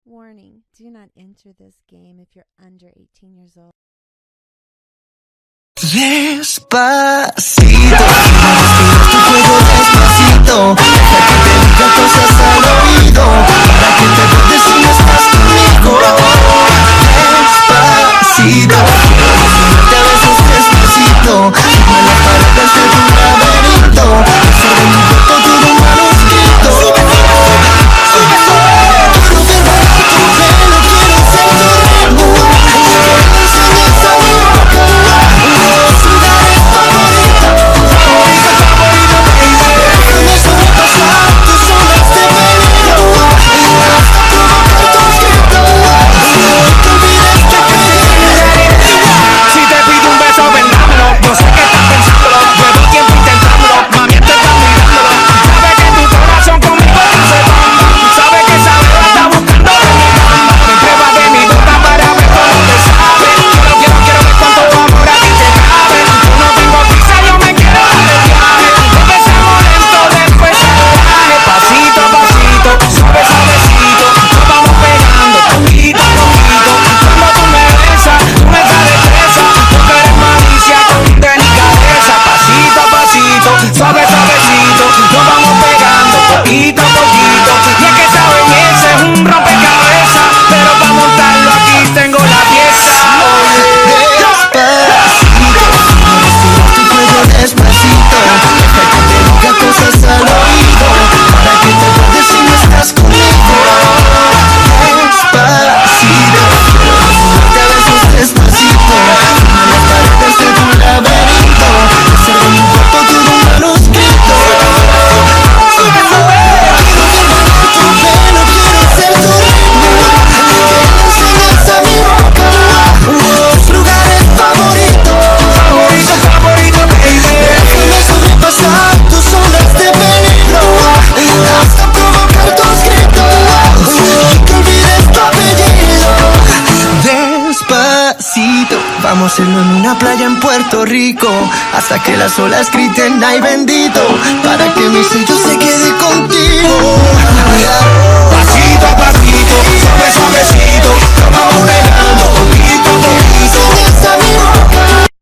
Warning, do not enter this game if you're under 18 years old. Despacito, tu juego despacito, deja que te diga cosas al oído, para que te acuerdes si no estás conmigo. Despacito, te a veces despacito, firma las paredes de tu laberinto, sobre mi cuerpo todo un manuscrito. Quiero ver bailar tu pelo, quiero ser tu ritmo, quiero enseñar a mi boca. Vamos a hacerlo en una playa en Puerto Rico, hasta que las olas griten ay bendito, para que mi sello se quede con